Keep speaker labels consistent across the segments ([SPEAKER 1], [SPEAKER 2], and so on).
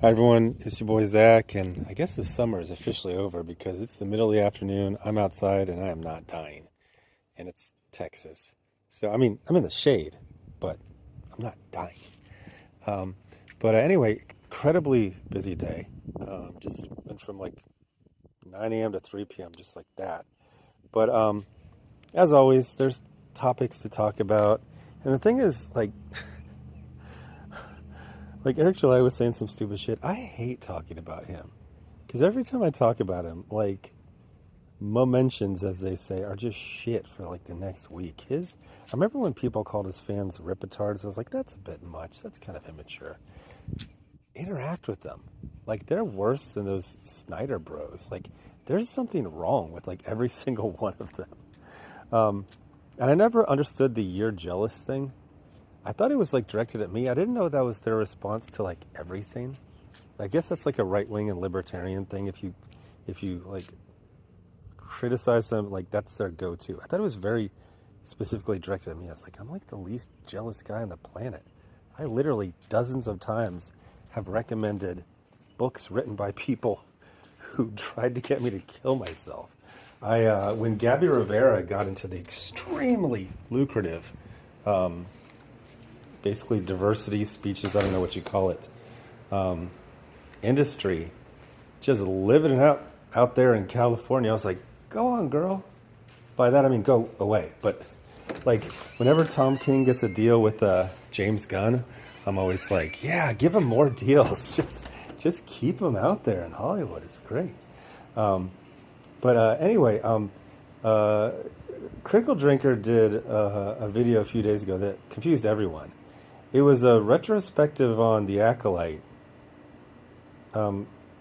[SPEAKER 1] Hi everyone, it's your boy Zach, and I guess the summer is officially over because it's the middle of the afternoon. I'm outside and I am not dying, and it's Texas. So, I mean, I'm in the shade, but I'm not dying. Um, but anyway, incredibly busy day. Just went from like 9 a.m. to 3 p.m., just like that. But as always, there's topics to talk about. And the thing is, like Eric July was saying some stupid shit. I hate talking about him because every time I talk about him, like, mentions, as they say, are just shit for like the next week. I remember when people called his fans ripitards. I was like, that's a bit much. That's kind of immature. Interact with them. Like, they're worse than those Snyder Bros. Like, there's something wrong with like every single one of them. Um, and I never understood the "you're jealous" thing. I thought it was like directed at me. I didn't know that was their response to like everything. I guess that's like a right wing and libertarian thing. If you like criticize them, like that's their go-to. I thought it was very specifically directed at me. I was like, I'm like the least jealous guy on the planet. I literally dozens of times have recommended books written by people who tried to get me to kill myself. When Gabby Rivera got into the extremely lucrative, basically diversity speeches, I don't know what you call it, industry, just living it out there in California, I was like, go on, girl. By that I mean go away. But like whenever Tom King gets a deal with James Gunn, I'm always like, yeah, give him more deals. Just keep him out there in Hollywood. It's great. But anyway, Critical Drinker did a video a few days ago that confused everyone. It was a retrospective on The Acolyte,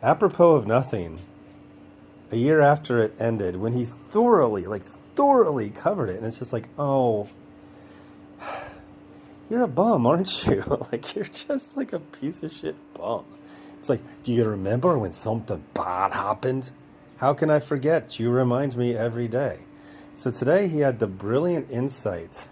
[SPEAKER 1] apropos of nothing. A year after it ended, when he thoroughly covered it, and it's just like, oh, you're a bum, aren't you? Like, you're just like a piece of shit bum. It's like, do you remember when something bad happened? How can I forget? You remind me every day. So today he had the brilliant insight.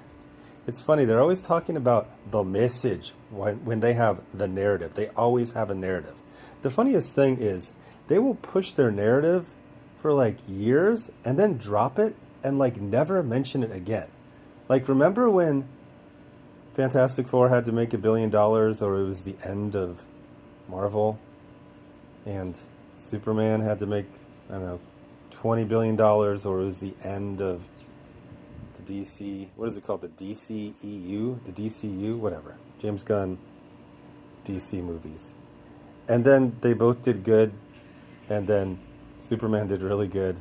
[SPEAKER 1] It's funny, they're always talking about the message when they have the narrative. They always have a narrative. The funniest thing is they will push their narrative for like years and then drop it and like never mention it again. Like, remember when Fantastic Four had to make $1 billion, or it was the end of Marvel, and Superman had to make, I don't know, $20 billion, or it was the end of the DC, what is it called? The DCEU? The DCU? Whatever. James Gunn DC movies. And then they both did good, and then Superman did really good,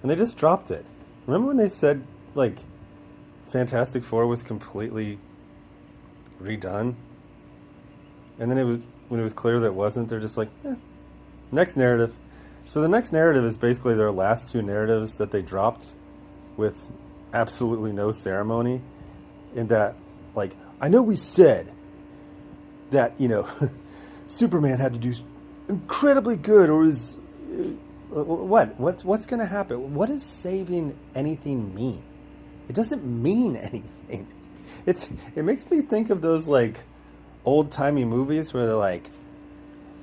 [SPEAKER 1] and they just dropped it. Remember when they said, like, Fantastic Four was completely redone? And then when it was clear that it wasn't, they're just like, next narrative. So the next narrative is basically their last two narratives that they dropped with absolutely no ceremony. In that, like, I know we said that, Superman had to do incredibly good, or is what's going to happen? What does saving anything mean? It doesn't mean anything. It makes me think of those like old timey movies where they're like,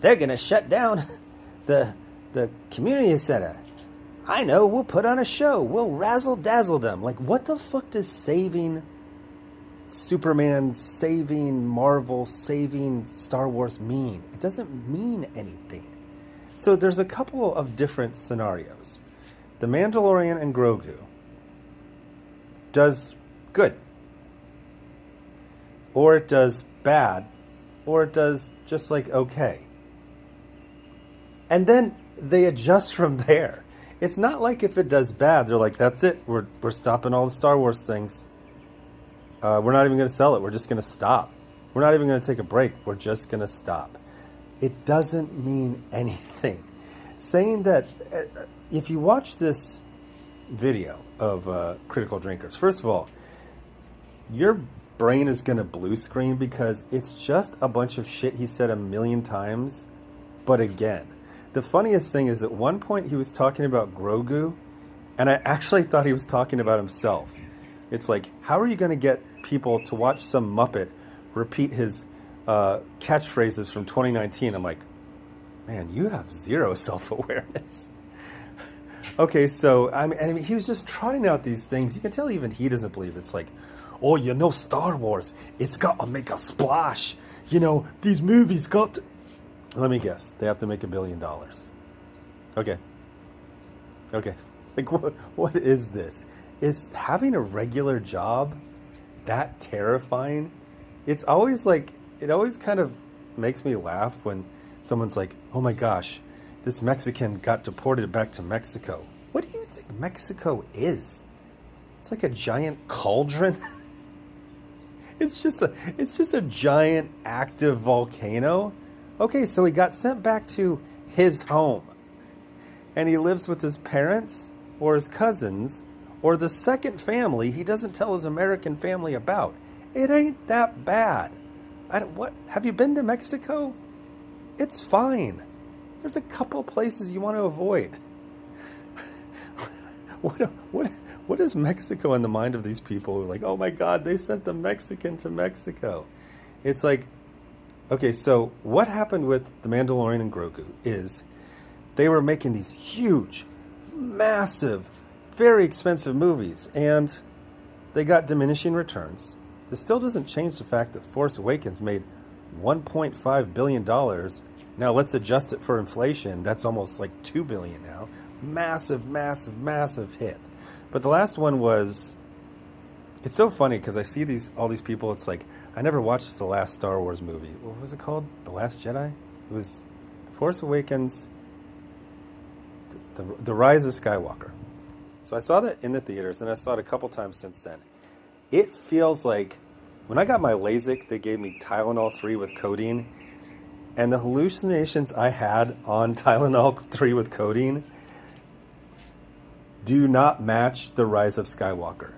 [SPEAKER 1] they're going to shut down the community center. I know, we'll put on a show. We'll razzle dazzle them. Like, what the fuck does saving Superman, saving Marvel, saving Star Wars mean? It doesn't mean anything. So there's a couple of different scenarios. The Mandalorian and Grogu does good, or it does bad, or it does just like okay. And then they adjust from there. It's not like if it does bad, they're like, that's it, we're stopping all the Star Wars things. We're not even going to sell it. We're just going to stop. We're not even going to take a break. We're just going to stop. It doesn't mean anything. Saying that, if you watch this video of Critical Drinkers, first of all, your brain is going to blue screen because it's just a bunch of shit he said a million times, but again. The funniest thing is at one point he was talking about Grogu, and I actually thought he was talking about himself. It's like, how are you going to get people to watch some Muppet repeat his catchphrases from 2019? I'm like, Man, you have zero self-awareness. Okay, so I mean, he was just trying out these things. You can tell even he doesn't believe it. It's like, oh, Star Wars, it's got to make a splash. These movies got to... Let me guess. They have to make $1 billion. Okay. Okay. Like, what is this? Is having a regular job that terrifying? It's always like, it always kind of makes me laugh when someone's like, oh my gosh, this Mexican got deported back to Mexico. What do you think Mexico is? It's like a giant cauldron. It's just a giant active volcano. Okay, so he got sent back to his home. And he lives with his parents or his cousins or the second family he doesn't tell his American family about. It ain't that bad. What? Have you been to Mexico? It's fine. There's a couple places you want to avoid. What is Mexico in the mind of these people who are like, oh my God, they sent the Mexican to Mexico? It's like, okay, so what happened with The Mandalorian and Grogu is they were making these huge, massive, very expensive movies, and they got diminishing returns. This still doesn't change the fact that Force Awakens made $1.5 billion. Now let's adjust it for inflation. That's almost like $2 billion now. Massive, massive, massive hit. But the last one was... It's so funny because I see all these people. It's like, I never watched the last Star Wars movie. What was it called? The Last Jedi? It was Force Awakens, the Rise of Skywalker. So I saw that in the theaters, and I saw it a couple times since then. It feels like, when I got my LASIK, they gave me Tylenol 3 with codeine, and the hallucinations I had on Tylenol 3 with codeine do not match the Rise of Skywalker.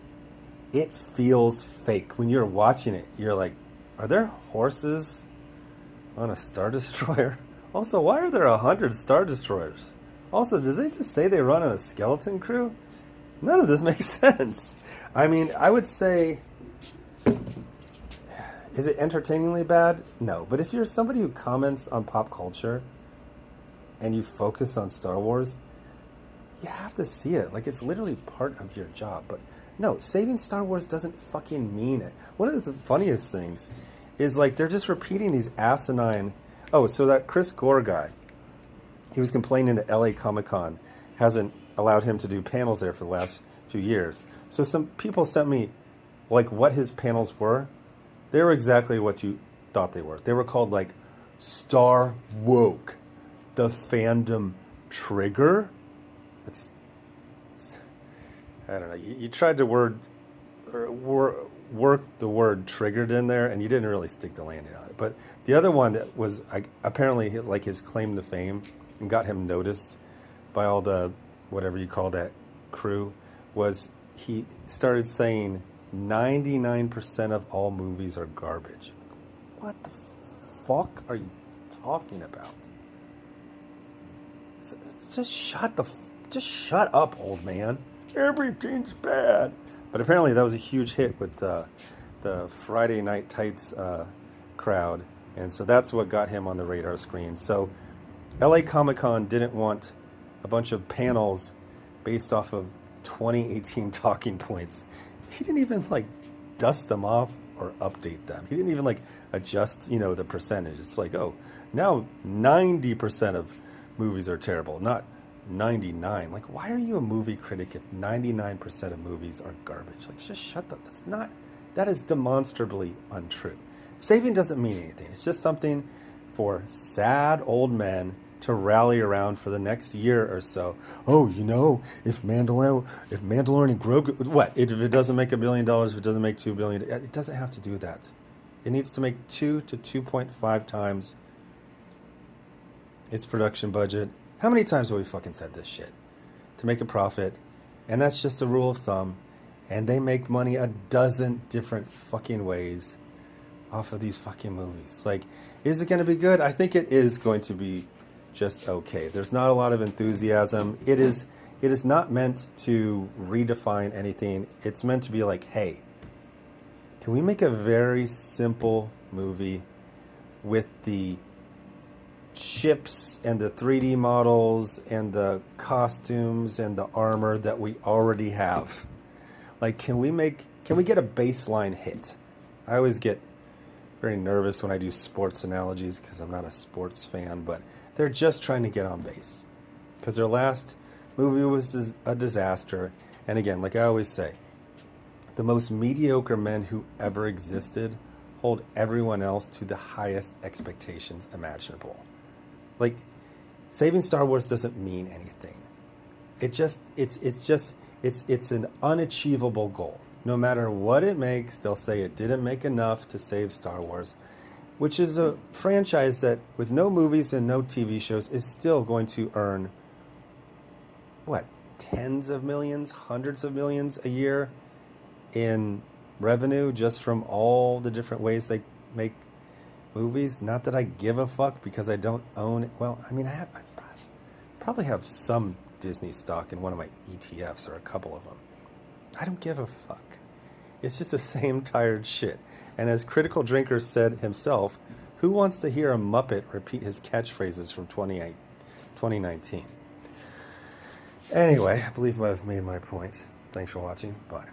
[SPEAKER 1] It feels fake. When you're watching it, you're like, are there horses on a Star Destroyer? Also, why are there 100 Star Destroyers? Also, did they just say they run on a skeleton crew? None of this makes sense. I mean, I would say, is it entertainingly bad? No. But if you're somebody who comments on pop culture and you focus on Star Wars, you have to see it. Like, it's literally part of your job. But no, saving Star Wars doesn't fucking mean it. One of the funniest things is, like, they're just repeating these asinine... Oh, so that Chris Gore guy, he was complaining that LA Comic-Con hasn't allowed him to do panels there for the last few years. So some people sent me, like, what his panels were. They were exactly what you thought they were. They were called, like, Star Woke, the Fandom Trigger. It's I don't know. You tried to work the word triggered in there, and you didn't really stick the landing on it. But the other one that was apparently like his claim to fame and got him noticed by all the whatever you call that crew was he started saying 99% of all movies are garbage. What the fuck are you talking about? Just shut up, old man. Everything's bad. But apparently that was a huge hit with the Friday Night Tights crowd. And so that's what got him on the radar screen. So LA Comic-Con didn't want a bunch of panels based off of 2018 talking points. He didn't even, like, dust them off or update them. He didn't even, like, adjust, the percentage. It's like, oh, now 90% of movies are terrible, not 99. Like, why are you a movie critic if 99% of movies are garbage? Like, just shut up. That is demonstrably untrue. Saving doesn't mean anything. It's just something for sad old men to rally around for the next year or so. Oh, if Mandalorian and Grogu, what? If it doesn't make $1 billion, if it doesn't make $2 billion, it doesn't have to do that. It needs to make 2 to 2.5 times its production budget. How many times have we fucking said this shit? To make a profit. And that's just a rule of thumb. And they make money a dozen different fucking ways off of these fucking movies. Like, is it going to be good? I think it is going to be just okay. There's not a lot of enthusiasm. It is not meant to redefine anything. It's meant to be like, hey, can we make a very simple movie with the ships and the 3D models and the costumes and the armor that we already have. Like, can we get a baseline hit? I always get very nervous when I do sports analogies because I'm not a sports fan, but they're just trying to get on base. Because their last movie was a disaster. And again, like I always say, the most mediocre men who ever existed hold everyone else to the highest expectations imaginable. Like, saving Star Wars doesn't mean anything. It's an unachievable goal. No matter what it makes, they'll say it didn't make enough to save Star Wars, which is a franchise that, with no movies and no TV shows, is still going to earn, what, tens of millions, hundreds of millions a year in revenue just from all the different ways they make movies. Not that I give a fuck because I don't own it. Well, I mean, I probably have some Disney stock in one of my ETFs or a couple of them. I don't give a fuck. It's just the same tired shit. And as Critical Drinker said himself, who wants to hear a Muppet repeat his catchphrases from 2019? Anyway, I believe I've made my point. Thanks for watching. Bye.